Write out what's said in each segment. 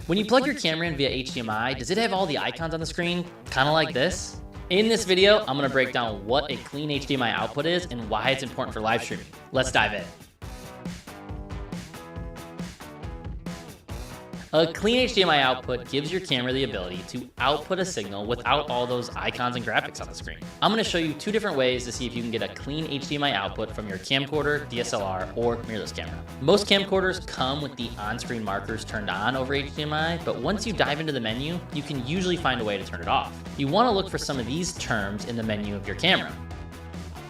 When you plug your camera in via HDMI, does it have all the icons on the screen, kind of like this? In this video, I'm going to break down what a clean HDMI output is and why it's important for live streaming. Let's dive in. A clean HDMI output gives your camera the ability to output a signal without all those icons and graphics on the screen. I'm going to show you two different ways to see if you can get a clean HDMI output from your camcorder, DSLR, or mirrorless camera. Most camcorders come with the on-screen markers turned on over HDMI, but once you dive into the menu, you can usually find a way to turn it off. You want to look for some of these terms in the menu of your camera.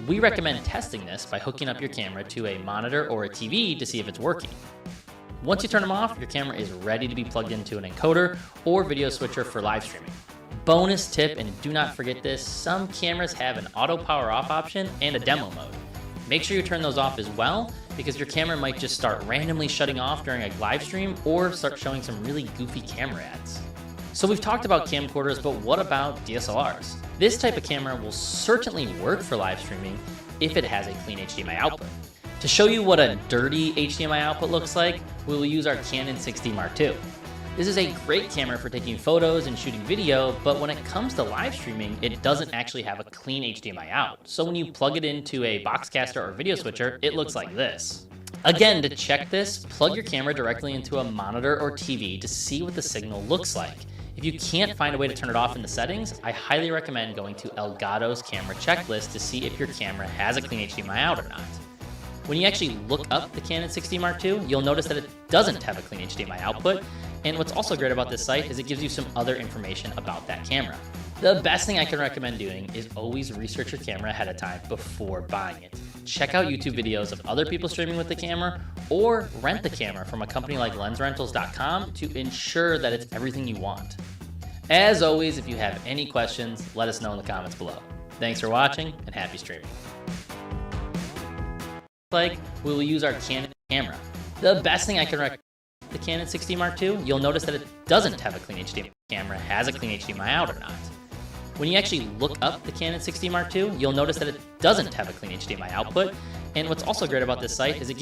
We recommend testing this by hooking up your camera to a monitor or a TV to see if it's working. Once you turn them off, your camera is ready to be plugged into an encoder or video switcher for live streaming. Bonus tip, and do not forget this, some cameras have an auto power off option and a demo mode. Make sure you turn those off as well, because your camera might just start randomly shutting off during a live stream or start showing some really goofy camera ads. So we've talked about camcorders, but what about DSLRs? This type of camera will certainly work for live streaming if it has a clean HDMI output. To show you what a dirty HDMI output looks like, we will use our Canon 6D Mark II. This is a great camera for taking photos and shooting video, but when it comes to live streaming, it doesn't actually have a clean HDMI out. So when you plug it into a Boxcaster or video switcher, it looks like this. Again, to check this, plug your camera directly into a monitor or TV to see what the signal looks like. If you can't find a way to turn it off in the settings, I highly recommend going to Elgato's camera checklist to see if your camera has a clean HDMI out or not. When you actually look up the Canon 6D Mark II, you'll notice that it doesn't have a clean HDMI output, and what's also great about this site is it gives you some other information about that camera. The best thing I can recommend doing is always research your camera ahead of time before buying it. Check out YouTube videos of other people streaming with the camera, or rent the camera from a company like LensRentals.com to ensure that it's everything you want. As always, if you have any questions, let us know in the comments below. Thanks for watching, and happy streaming. We will use our Canon camera. The best thing I can recommend the Canon 6D Mark II, you'll notice that it doesn't have a clean HDMI. Camera has a clean HDMI out or not. When you actually look up the Canon 6D Mark II, you'll notice that it doesn't have a clean HDMI output, and what's also great about this site is it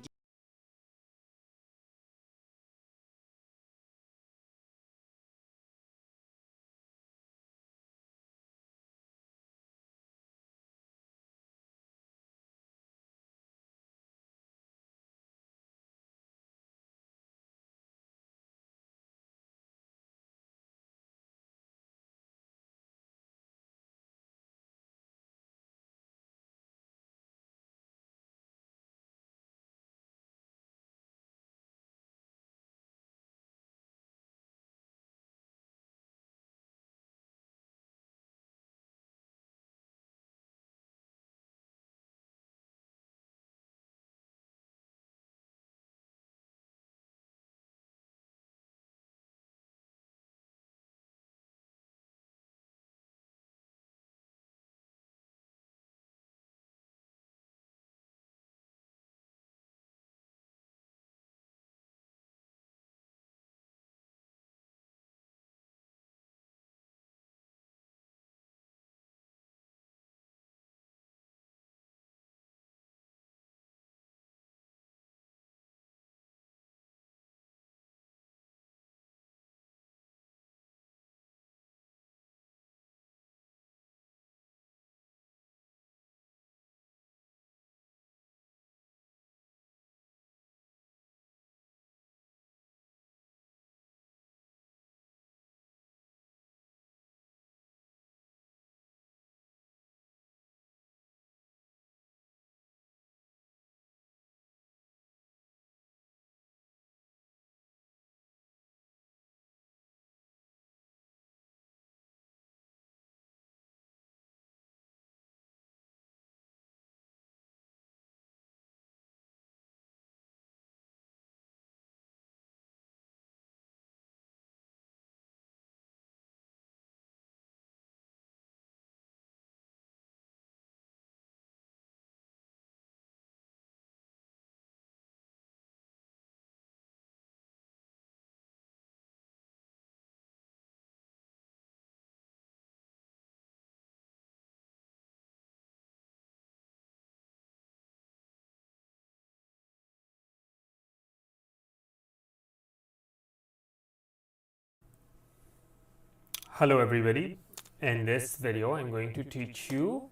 Hello everybody. In this video I'm going to teach you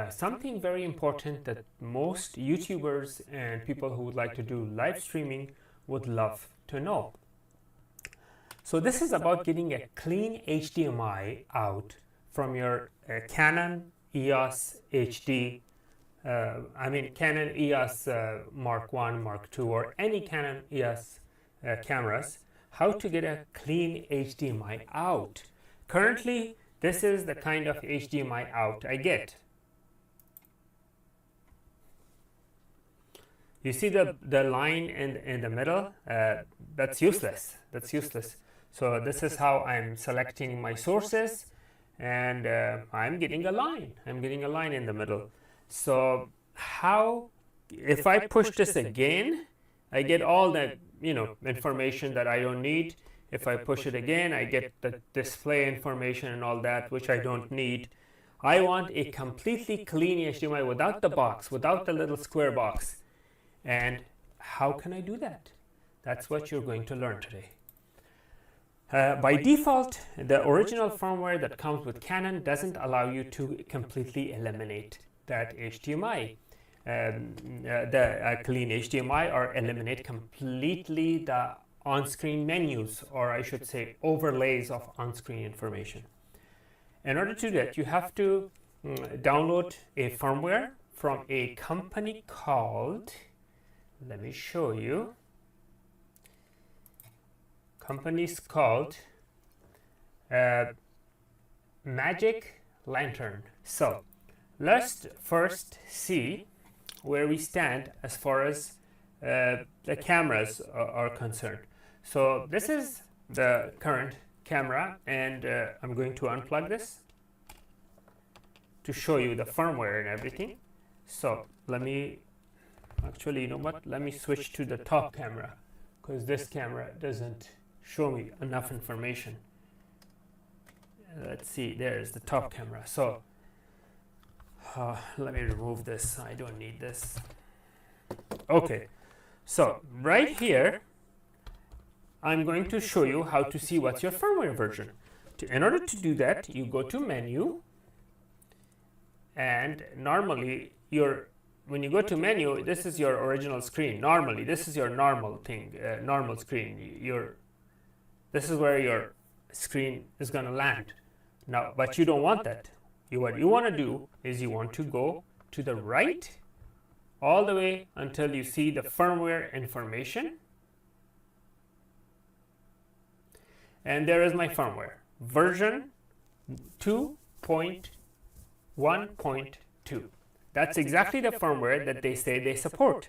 something very important that most YouTubers and people who would like to do live streaming would love to know. So this is about getting a clean HDMI out from your Canon EOS HD, Canon EOS Mark 1, Mark 2 or any Canon EOS cameras, how to get a clean HDMI out. Currently, this is the kind of HDMI out I get. You see the line in the middle? That's useless. That's useless. So this is how I'm selecting my sources, and I'm getting a line. I'm getting a line in the middle. So how, if I push this again, I get all the information that I don't need. If I push it again, I get the display information and all that, which I don't need. I want a completely clean HDMI without the box, without the little square box. And how can I do that? That's what you're going to learn today. By default, the original firmware that comes with Canon doesn't allow you to completely eliminate that HDMI. The clean HDMI, or eliminate completely the on-screen menus, or I should say overlays of on-screen information. In order to do that, you have to download a firmware from a company called, let me show you, company's called Magic Lantern. So let's first see where we stand as far as the cameras are concerned. So this is the current camera, and I'm going to unplug this to show you the firmware and everything. So let me, actually, you know what, let me switch to the top camera, because this camera doesn't show me enough information. Let's see, there's the top camera. So let me remove this, I don't need this. Okay, so right here I'm going to show you how to see what's your firmware version. In order to do that, you go to menu, and normally when you go to menu, this is your original screen. Normally this is your normal thing, normal screen. This is where your screen is going to land. Now, but you don't want that. What you want to do is you want to go to the right all the way until you see the firmware information. And there is my firmware, version 2.1.2. That's exactly the firmware that they say they support.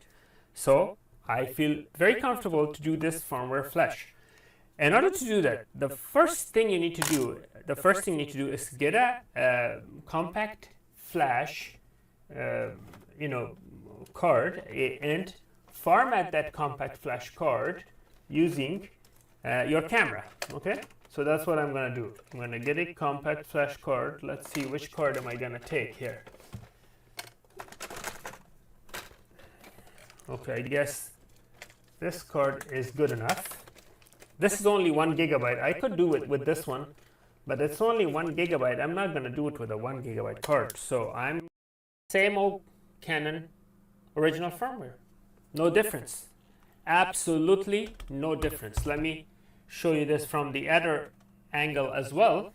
So I feel very comfortable to do this firmware flash. In order to do that, the first thing you need to do is get a compact flash, card, and format that compact flash card using your camera. Okay, so that's what I'm going to do. I'm going to get a compact flash card. Let's see, which card am I going to take here? Okay, I guess this card is good enough. This is only 1 gigabyte. I could do it with this one, but it's only 1 gigabyte. I'm not going to do it with a 1 gigabyte card. So I'm same old Canon original firmware. No difference. Absolutely no difference. Let me show you this from the other angle as well.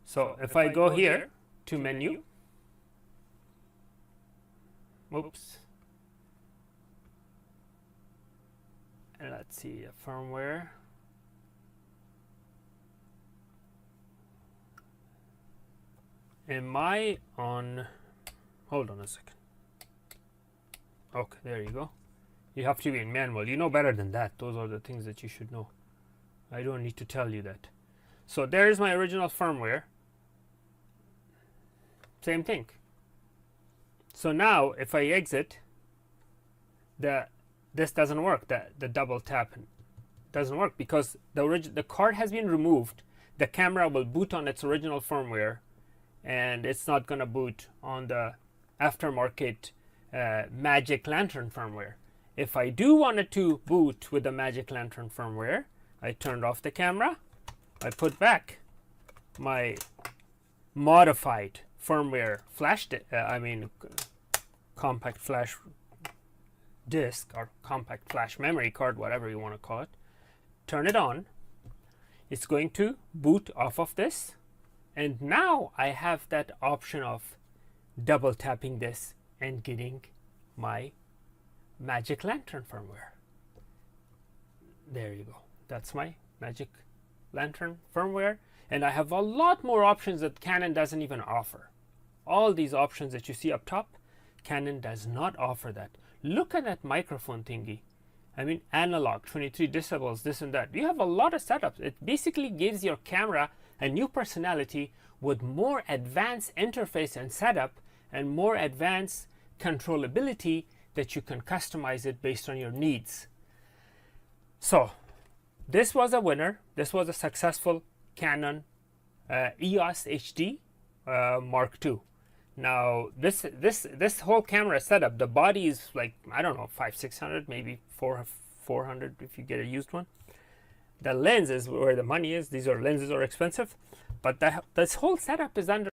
So if I go here to menu, oops, and let's see, firmware. Am I on, hold on a second. Okay, there you go. You have to be in manual. You know better than that. Those are the things that you should know. I don't need to tell you that. So there is my original firmware. Same thing. So now if I exit, this doesn't work. The double tap doesn't work because the card has been removed. The camera will boot on its original firmware, and it's not going to boot on the aftermarket Magic Lantern firmware. If I do want it to boot with the Magic Lantern firmware, I turned off the camera. I put back my modified firmware flash, compact flash disk or compact flash memory card, whatever you want to call it. Turn it on. It's going to boot off of this, and now I have that option of double tapping this and getting my Magic Lantern firmware. There you go. That's my Magic Lantern firmware, and I have a lot more options that Canon doesn't even offer. All these options that you see up top, Canon does not offer that. Look at that microphone thingy. I mean, analog, 23 decibels, this and that. You have a lot of setups. It basically gives your camera a new personality with more advanced interface and setup and more advanced controllability that you can customize it based on your needs. So this was a winner. This was a successful Canon EOS HD Mark II. Now this whole camera setup, the body is like, I don't know, 500-600, maybe 400 if you get a used one. The lens is where the money is. These are lenses are expensive, but this whole setup is under